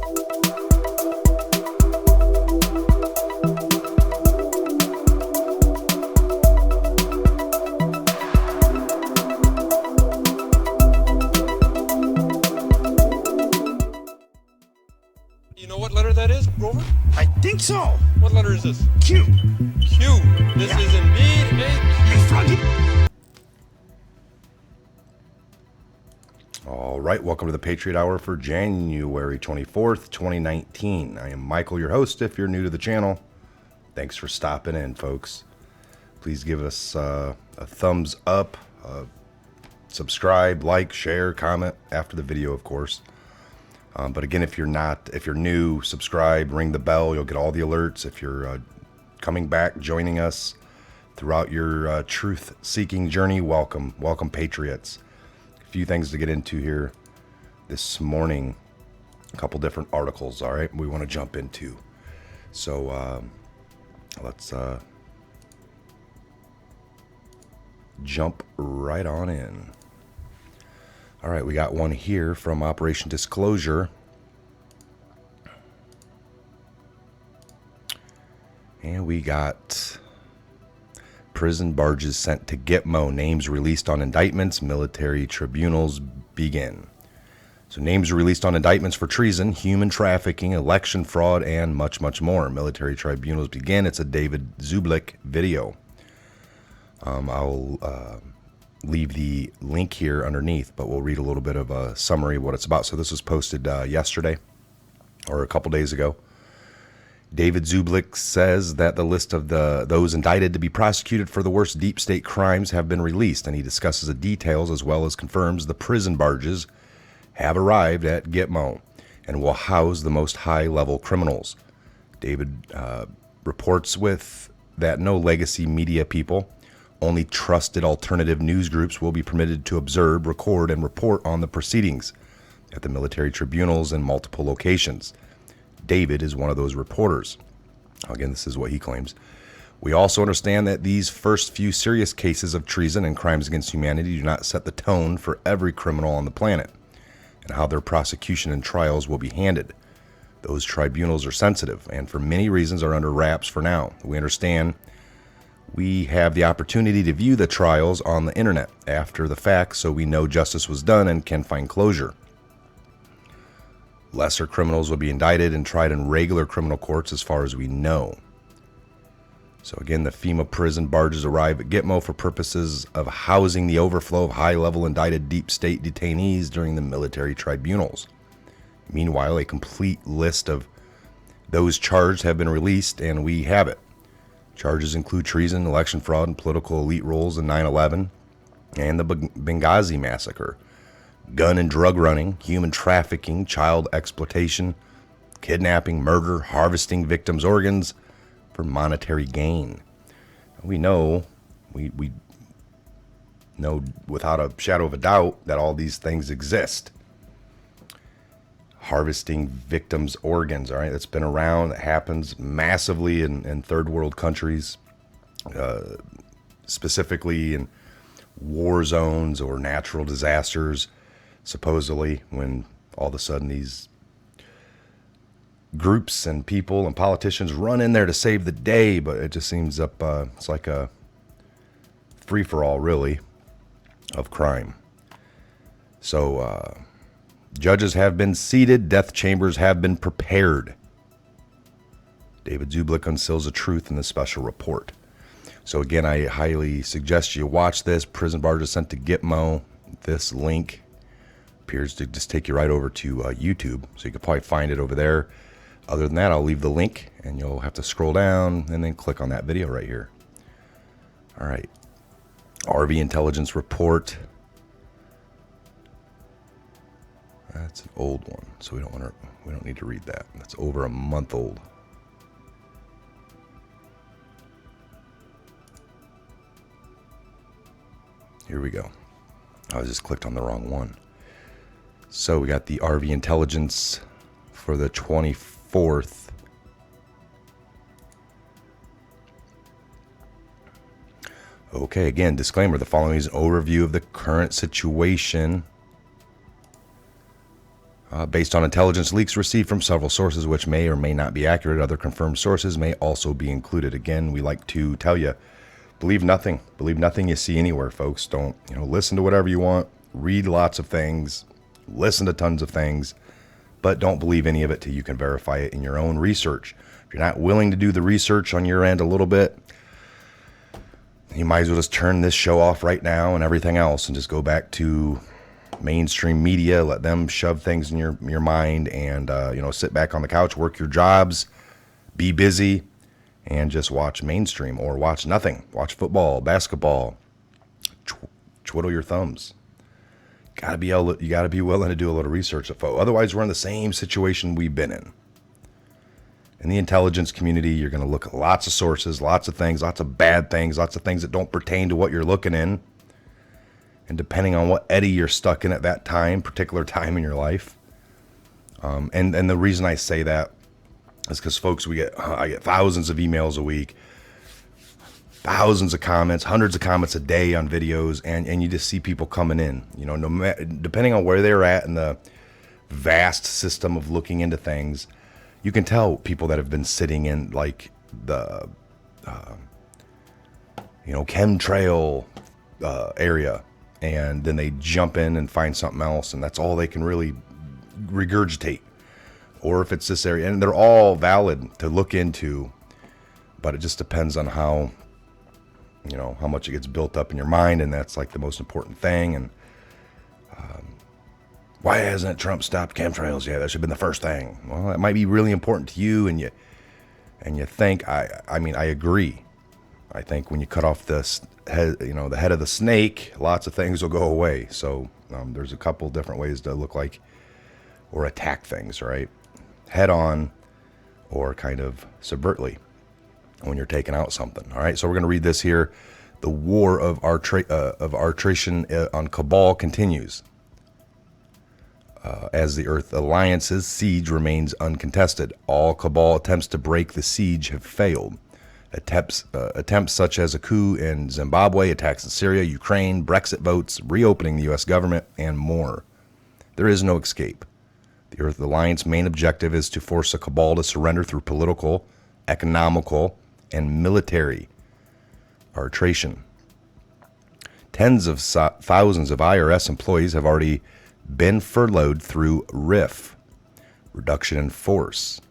You know what letter that is, Grover? I think so. What letter is this? Q. Q. This is indeed a Q. All right, welcome to the Patriot Hour for January 24th, 2019. I am Michael, your host. If you're new to the channel, thanks for stopping in, folks. Please give us a thumbs up, subscribe, like, share, comment after the video, of course. But again, if you're new, subscribe, ring the bell. You'll get all the alerts. If you're coming back, joining us throughout your truth-seeking journey, welcome, Patriots. A few things to get into here this morning. A couple different articles, all right, we want to jump into. So let's jump right on in. All right, we got one here from Operation Disclosure. And we got prison barges sent to GITMO, names released on indictments, military tribunals begin. So names released on indictments for treason, human trafficking, election fraud, and much, much more. Military tribunals begin. It's a David Zublick video. I'll leave the link here underneath, but we'll read a little bit of a summary of what it's about. So this was posted yesterday or a couple days ago. David Zublick says that the list of those indicted to be prosecuted for the worst deep state crimes have been released, and he discusses the details as well as confirms the prison barges have arrived at GITMO and will house the most high-level criminals. David reports with that no legacy media people, only trusted alternative news groups will be permitted to observe, record, and report on the proceedings at the military tribunals in multiple locations. David is one of those reporters. Again, this is what he claims. We also understand that these first few serious cases of treason and crimes against humanity do not set the tone for every criminal on the planet and how their prosecution and trials will be handled. Those tribunals are sensitive and for many reasons are under wraps for now. We understand we have the opportunity to view the trials on the internet after the fact, so we know justice was done and can find closure. Lesser criminals will be indicted and tried in regular criminal courts as far as we know. So again, the FEMA prison barges arrive at GITMO for purposes of housing the overflow of high-level indicted deep state detainees during the military tribunals. Meanwhile, a complete list of those charged have been released, and we have it. Charges include treason, election fraud, and political elite roles in 9/11 and the Benghazi massacre, gun and drug running, human trafficking, child exploitation, kidnapping, murder, harvesting victims' organs for monetary gain. We know without a shadow of a doubt that all these things exist. Harvesting victims' organs, all right, that's been around. It happens massively in third world countries, specifically in war zones or natural disasters, supposedly, when all of a sudden these groups and people and politicians run in there to save the day, but it just seems it's like a free-for-all, really, of crime. So, judges have been seated. Death chambers have been prepared. David Zublick unseals the truth in the special report. So again, I highly suggest you watch this. Prison barges sent to GITMO. This link appears to just take you right over to YouTube. So you can probably find it over there. Other than that, I'll leave the link and you'll have to scroll down and then click on that video right here. All right. RV intelligence report. That's an old one, so we don't need to read that. That's over a month old. Here we go. I just clicked on the wrong one. So we got the RV intelligence for the 24th. Okay, again, disclaimer, the following is an overview of the current situation. Based on intelligence leaks received from several sources, which may or may not be accurate, other confirmed sources may also be included. Again, we like to tell you, believe nothing. Believe nothing you see anywhere, folks. Don't, listen to whatever you want, read lots of things, listen to tons of things, but don't believe any of it till you can verify it in your own research. If you're not willing to do the research on your end a little bit, you might as well just turn this show off right now and everything else and just go back to mainstream media. Let them shove things in your mind and, sit back on the couch, work your jobs, be busy, and just watch mainstream or watch nothing. Watch football, basketball, twiddle your thumbs. You gotta be willing to do a little research. Otherwise, we're in the same situation we've been in. In the intelligence community, you're going to look at lots of sources, lots of things, lots of bad things, lots of things that don't pertain to what you're looking in. And depending on what eddy you're stuck in at that particular time in your life. And the reason I say that is because, folks, I get thousands of emails a week, thousands of comments, hundreds of comments a day on videos, and you just see people coming in. Depending on where they're at in the vast system of looking into things, you can tell people that have been sitting in like the, chemtrail area, and then they jump in and find something else, and that's all they can really regurgitate. Or if it's this area, and they're all valid to look into, but it just depends on how much it gets built up in your mind, and that's like the most important thing. And why hasn't Trump stopped chemtrails yet? That should have been the first thing. Well, it might be really important to you, and you think, I agree. I think when you cut off the head of the snake, lots of things will go away. So there's a couple different ways to look like or attack things, right? Head on or kind of subvertly when you're taking out something. All right, so we're going to read this here. The war of arbitration on Cabal continues. As the Earth Alliance's siege remains uncontested, all Cabal attempts to break the siege have failed. Attempts such as a coup in Zimbabwe, attacks in Syria, Ukraine, Brexit votes, reopening the U.S. government, and more. There is no escape. The Earth Alliance's main objective is to force the Cabal to surrender through political, economical, and military arbitration. Tens of thousands of IRS employees have already been furloughed through RIF, reduction in force.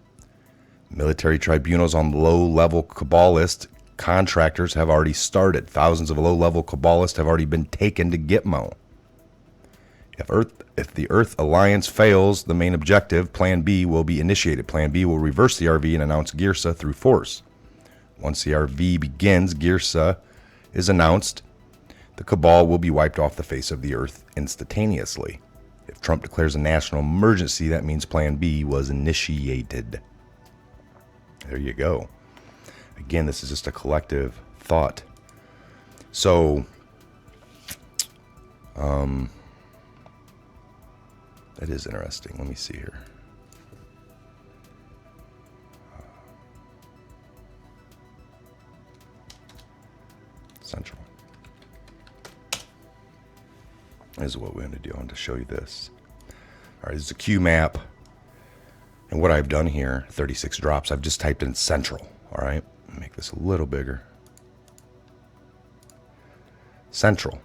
Military tribunals on low-level Cabalist contractors have already started. Thousands of low-level Cabalists have already been taken to GITMO. If the Earth Alliance fails the main objective, Plan B will be initiated. Plan B will reverse the RV and announce GIRSA through force. Once the RV begins, GIRSA is announced, the Cabal will be wiped off the face of the Earth instantaneously. If Trump declares a national emergency, that means Plan B was initiated. There you go. Again, this is just a collective thought. So, that is interesting. Let me see here. Central. This is what we're going to do. I want to show you this. All right, this is a Q map. And what I've done here, 36 drops, I've just typed in Central. All right, make this a little bigger. Central.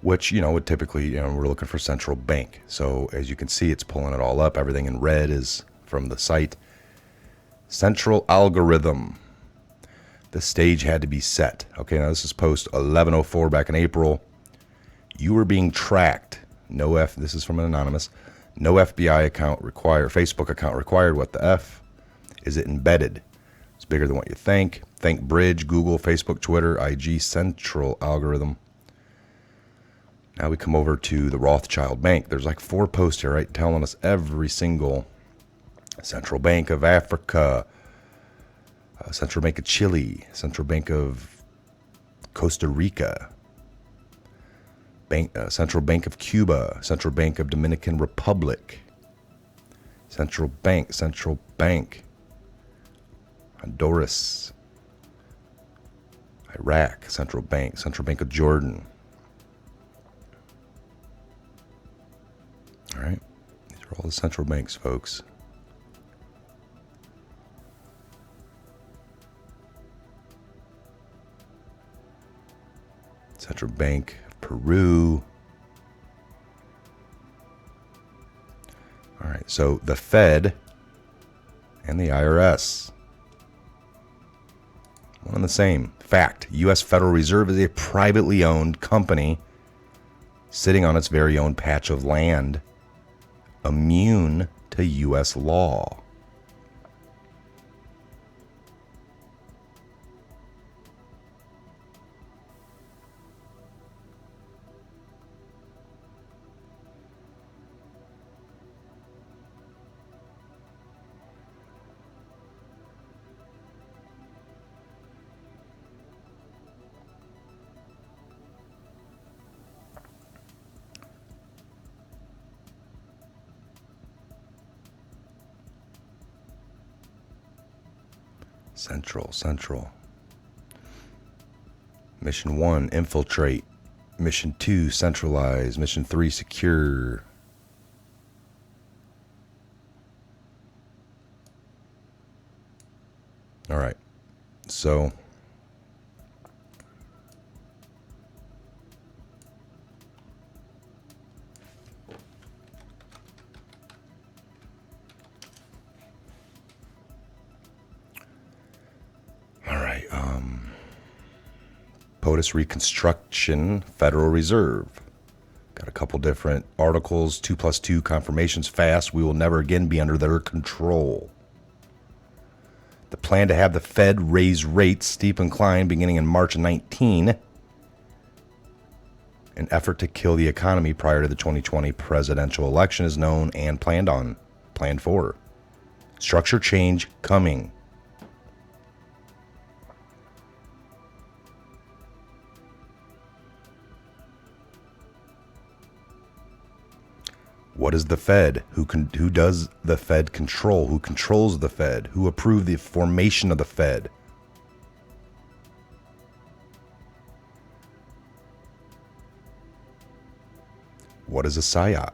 Which, would typically, we're looking for central bank. So as you can see, it's pulling it all up. Everything in red is from the site. Central algorithm. The stage had to be set. Okay, now this is post 1104 back in April. You were being tracked. This is from an anonymous. No FBI account required. Facebook account required. What the F? Is it embedded? It's bigger than what you think. Think Bridge, Google, Facebook, Twitter, IG, central algorithm. Now we come over to the Rothschild Bank. There's like 4 posts here, right, telling us every single Central Bank of Africa, Central Bank of Chile, Central Bank of Costa Rica, Central Bank of Cuba, Central Bank of Dominican Republic, Central Bank, Honduras, Iraq, Central Bank of Jordan. All right. These are all the central banks, folks. Central Bank of Peru. All right, so the Fed and the IRS. One and the same. Fact, U.S. Federal Reserve is a privately owned company sitting on its very own patch of land, immune to U.S. law. Central. Mission 1, infiltrate. Mission 2, centralize. Mission 3, secure. All right. So POTUS Reconstruction, Federal Reserve. Got a couple different articles. 2+2 confirmations fast. We will never again be under their control. The plan to have the Fed raise rates, steep incline, beginning in March 19. An effort to kill the economy prior to the 2020 presidential election is known and planned for. Structure change coming. What is the Fed? Who does the Fed control? Who controls the Fed? Who approved the formation of the Fed? What is a PSYOP?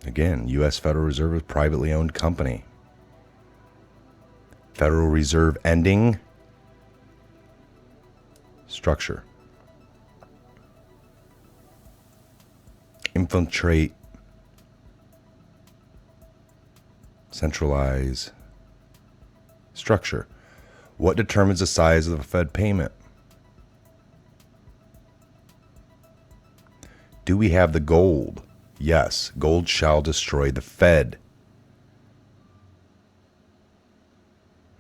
Again, U.S. Federal Reserve is a privately owned company. Federal Reserve ending. Structure. Infiltrate. Centralize. Structure. What determines the size of a Fed payment? Do we have the gold? Yes, gold shall destroy the Fed.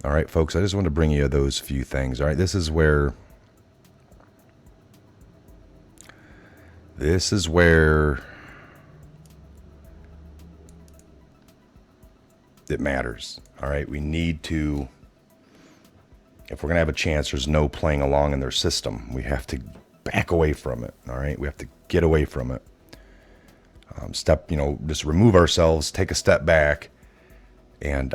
All right, folks, I just want to bring you those few things. All right, this is where it matters. All right, we need to, if we're going to have a chance, there's no playing along in their system. We have to back away from it. All right, we have to get away from it. Just remove ourselves, take a step back, and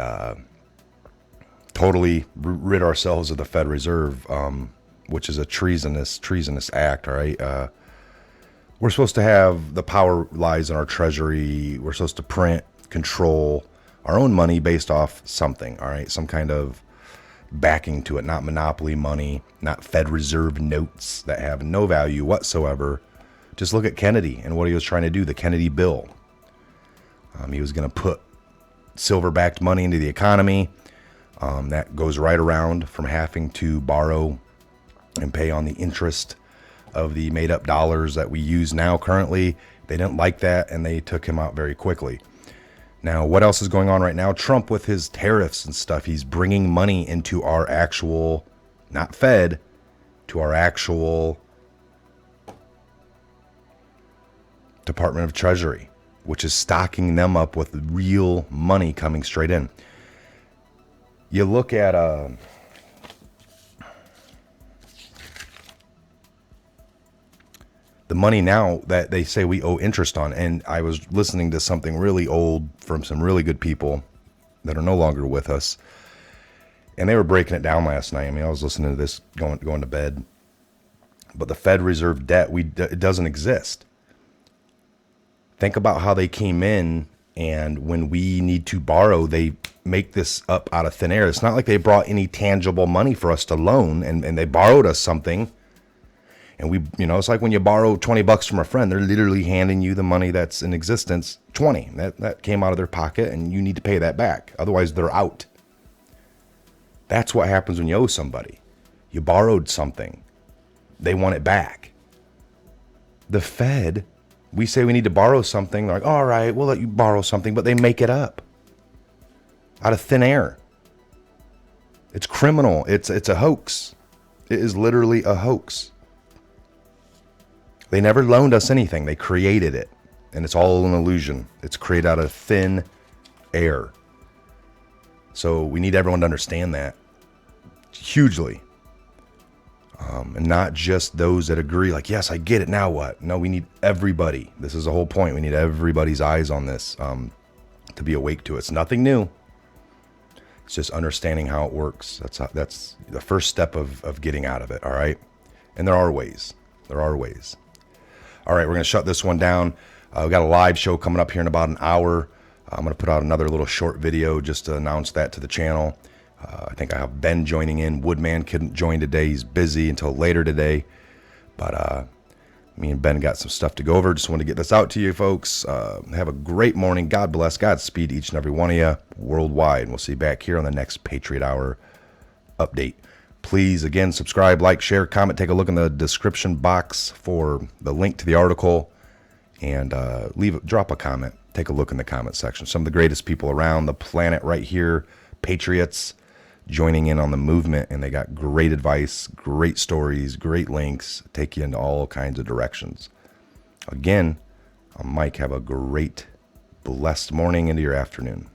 totally rid ourselves of the Fed Reserve, which is a treasonous act. All right, we're supposed to have the power lies in our treasury. We're supposed to print, control our own money based off something. All right, some kind of backing to it, not monopoly money, not Fed Reserve notes that have no value whatsoever. Just look at Kennedy and what he was trying to do, the Kennedy bill. He was going to put silver-backed money into the economy. That goes right around from having to borrow and pay on the interest of the made-up dollars that we use now currently. They didn't like that, and they took him out very quickly. Now, what else is going on right now? Trump with his tariffs and stuff. He's bringing money into our actual, not Fed, to our actual Department of Treasury, which is stocking them up with real money coming straight in. You look at the money now that they say we owe interest on, and I was listening to something really old from some really good people that are no longer with us, And they were breaking it down last night. I mean, I was listening to this going to bed. But the Fed Reserve debt, it doesn't exist. Think about how they came in, and when we need to borrow, they make this up out of thin air. It's not like they brought any tangible money for us to loan, and they borrowed us something. And it's like when you borrow $20 from a friend, they're literally handing you the money that's in existence, 20. That came out of their pocket, and you need to pay that back. Otherwise, they're out. That's what happens when you owe somebody. You borrowed something. They want it back. The Fed, we say we need to borrow something. They're like, all right, we'll let you borrow something, but they make it up out of thin air. It's criminal. It's a hoax. It is literally a hoax. They never loaned us anything. They created it, and it's all an illusion. It's created out of thin air. So we need everyone to understand that hugely. And not just those that agree, like, yes, I get it, now what? No, we need everybody. This is the whole point. We need everybody's eyes on this to be awake to it. It's nothing new. It's just understanding how it works. That's the first step of getting out of it, all right? And there are ways. There are ways. All right, we're going to shut this one down. We've got a live show coming up here in about an hour. I'm going to put out another little short video just to announce that to the channel. I think I have Ben joining in. Woodman couldn't join today. He's busy until later today. But me and Ben got some stuff to go over. Just wanted to get this out to you folks. Have a great morning. God bless. Godspeed each and every one of you worldwide. And we'll see you back here on the next Patriot Hour update. Please, again, subscribe, like, share, comment. Take a look in the description box for the link to the article. And drop a comment. Take a look in the comment section. Some of the greatest people around the planet right here, Patriots, joining in on the movement, and they got great advice, great stories, great links, take you into all kinds of directions. Again, I'm Mike. Have a great, blessed morning into your afternoon.